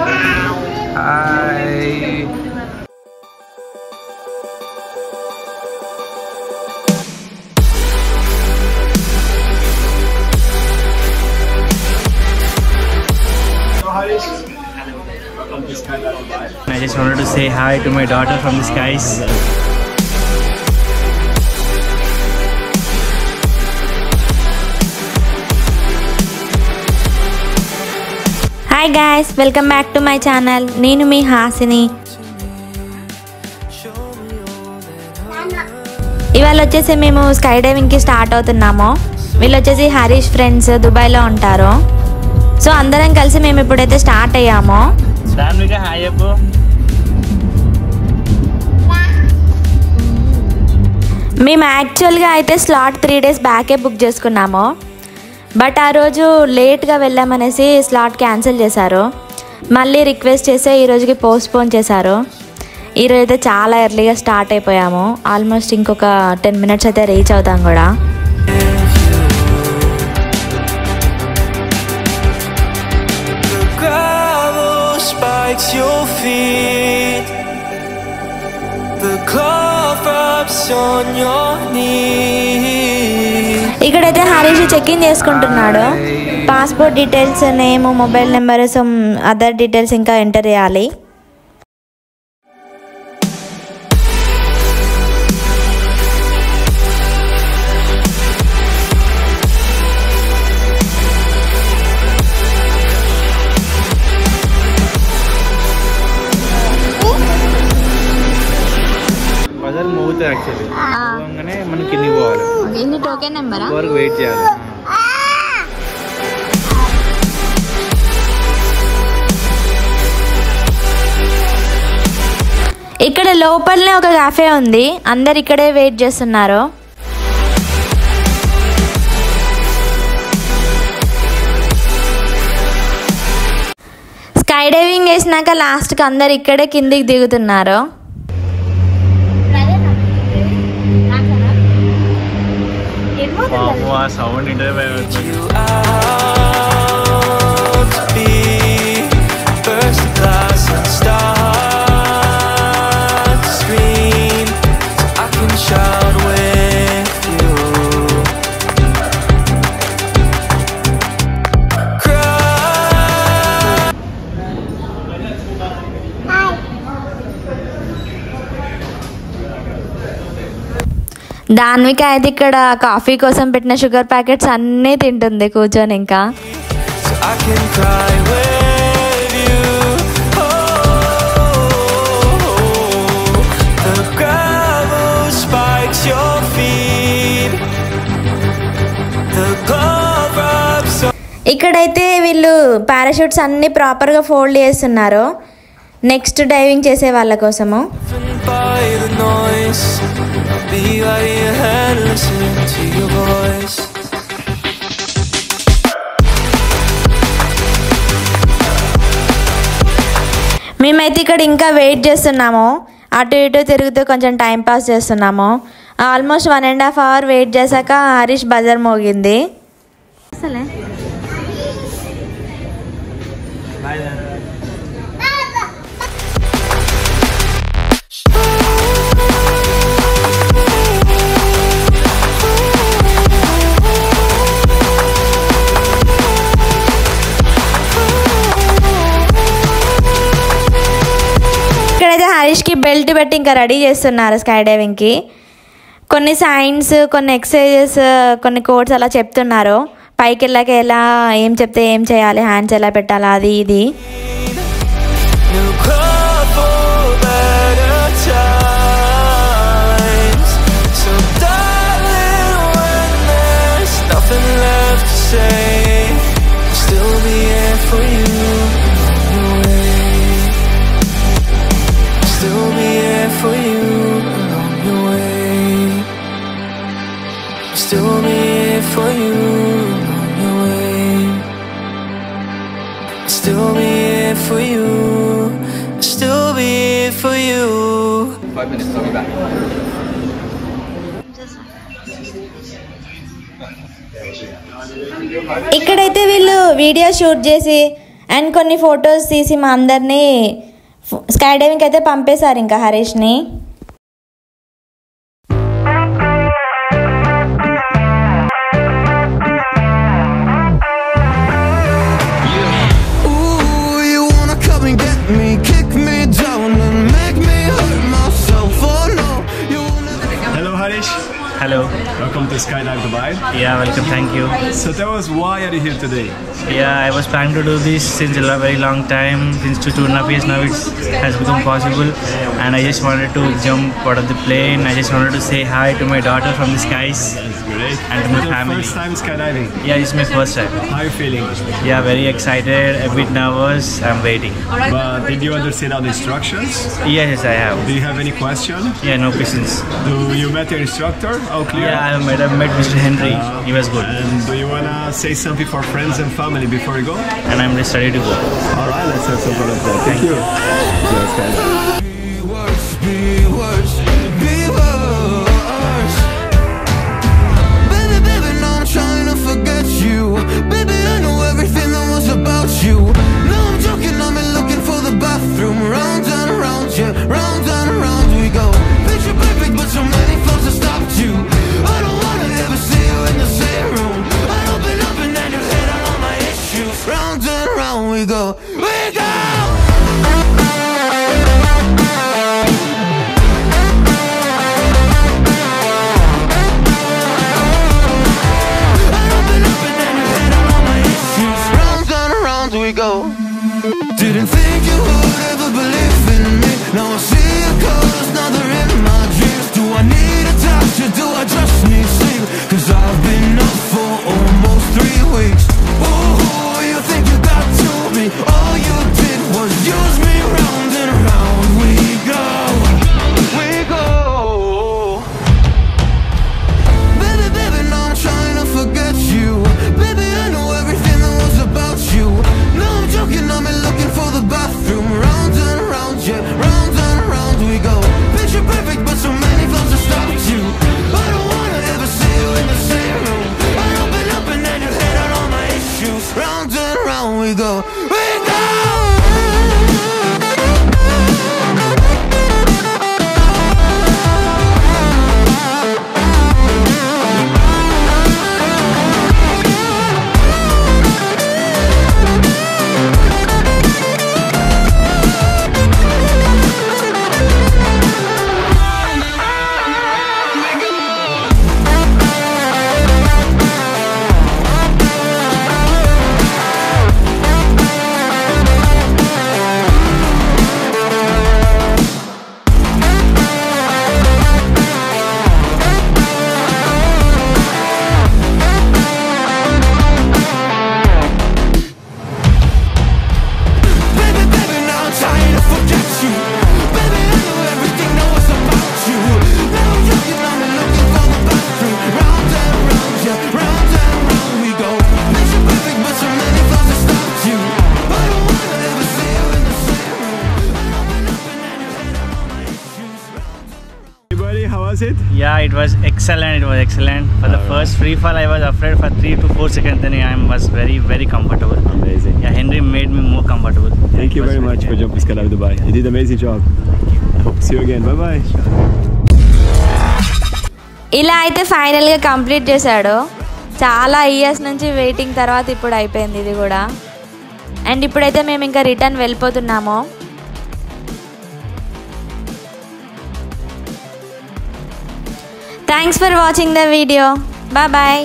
Hi. I just wanted to say hi to my daughter from the skies. Hi guys, welcome back to my channel. నేను మీ హాసిని. ఇవాళ వచ్చేసి మేము sky డైవింగ్కి start అవుతున్నాము. వీళ్ళు వచ్చేసి Harish friends దుబాయ్లో ఉంటారు. సో అందరం కలిసి మేము ఇప్పుడైతే స్టార్ట్ అయ్యాము. మేము యాక్చువల్గా అయితే స్లాట్ 3 days బ్యాకే బుక్ చేసుకున్నాము. బట్ ఆ రోజు లేట్గా వెళ్ళామనేసి స్లాట్ క్యాన్సిల్ చేశారు. మళ్ళీ రిక్వెస్ట్ చేస్తే ఈరోజుకి పోస్ట్పోన్ చేశారు. ఈరోజు అయితే చాలా ఎర్లీగా స్టార్ట్ అయిపోయాము. ఆల్మోస్ట్ ఇంకొక 10 minutes అయితే రీచ్ అవుతాం కూడా. ఇక్కడైతే హరీష్ చెక్-ఇన్ చేసుకుంటున్నాడు. Passport details, name, mobile number, some other details ఇంకా ఎంటర్ చేయాలి. యాక్చువల్లీ పోగానే మనం కిందికి పోవాలి. ఇది టోకెన్ నెంబరా? వరకు వెయిట్ చేయాలి. ఇక్కడ లోపలనే ఒక కాఫే ఉంది. అందరు ఇక్కడే వెయిట్ చేస్తున్నారు. స్కై డైవింగ్ వేసినాక లాస్ట్కి అందరు ఇక్కడే కిందికి దిగుతున్నారు. సౌండ్ దాన్విక అయితే ఇక్కడ కాఫీ కోసం పెట్టిన షుగర్ ప్యాకెట్స్ అన్నీ తింటుంది కూర్చొని. ఇంకా ఇక్కడైతే వీళ్ళు పారాషూట్స్ అన్నీ ప్రాపర్గా ఫోల్డ్ చేస్తున్నారు నెక్స్ట్ డైవింగ్ చేసే వాళ్ళ కోసము. మేమైతే ఇక్కడ ఇంకా వెయిట్ చేస్తున్నాము. అటు ఇటు తిరుగుతూ కొంచెం టైం పాస్ చేస్తున్నాము. ఆల్మోస్ట్ 1.5 hours వెయిట్ చేశాక హరీష్ బజర్ మోగింది. అసలే ఇక్కడైతే హరీష్కి బెల్ట్ పెట్టి ఇంకా రెడీ చేస్తున్నారు స్కై డైవింగ్కి. కొన్ని సైన్స్, కొన్ని ఎక్సర్సైజెస్, కొన్ని కోడ్స్ అలా చెప్తున్నారు. పైకి వెళ్ళాక ఎలా ఏం చెప్తే ఏం చేయాలి, హ్యాండ్స్ ఎలా పెట్టాలి, అది ఇది. ఇక్కడైతే వీళ్ళు వీడియో షూట్ చేసి అండ్ కొన్ని ఫొటోస్ తీసి మా అందరినీ స్కై డైవింగ్కి అయితే పంపేశారు ఇంకా హరీష్ని. Hello Harish. Hello. Welcome to Skydive Dubai. Yeah, welcome. Thank you. So tell us, why are you here today? Yeah, I was planning to do this since a very long time, since 2.5 years now it has become possible, and I just wanted to jump out of the plane. I just wanted to say hi to my daughter from the skies. That's great. And to my Your family. first time skydiving. Yeah, it's my first time. How are you feeling? Yeah, very excited, a bit nervous. I'm waiting. But did you understand all the instructions? Yes, I have. Do you have any question? Yeah, no questions. Do you met your instructor? All clear? Yeah, I met Mr. Henry. He was good. And do you wanna say something for friends and family before you go? And I'm just ready to go. All right, let's have some fun of that. Thank you. Yeah, skydiving. Didn't think you would ever believe in me. Now I see your colors, now they're in my dreams. Do I need a doctor? Do I just need sleep? Cause I've been up for almost 3 weeks. Oh, you think you got to me? All you did was use me. Round and round we go. We go. Baby, baby, now I'm trying to forget you. Baby, I know everything that was about you. No, I'm joking, I'm looking for the bathroom. Round and round, yeah, round and round we go. Picture perfect, but so many flaws have stopped you. I don't wanna ever see you in the same room. I open up and then you hit on all my issues. Round and round we go. We go. How was it? Yeah, it was excellent. It was excellent. For the first free fall, I was afraid for 3 to 4 seconds. Then I was very, very comfortable. Amazing. Yeah, Henry made me more comfortable. Thank you very much for jumping Skydive Dubai. You did an amazing job. I hope to see you again. Bye bye. ఇలా అయితే ఫైనల్గా complete చేశాడు. చాలా years నుంచి waiting తర్వాత ఇప్పుడు అయిపోయింది ఇది కూడా. అండ్ ఇప్పుడైతే మేము ఇంకా రిటర్న్ వెళ్ళిపోతున్నాము. Thanks for watching the video. Bye bye.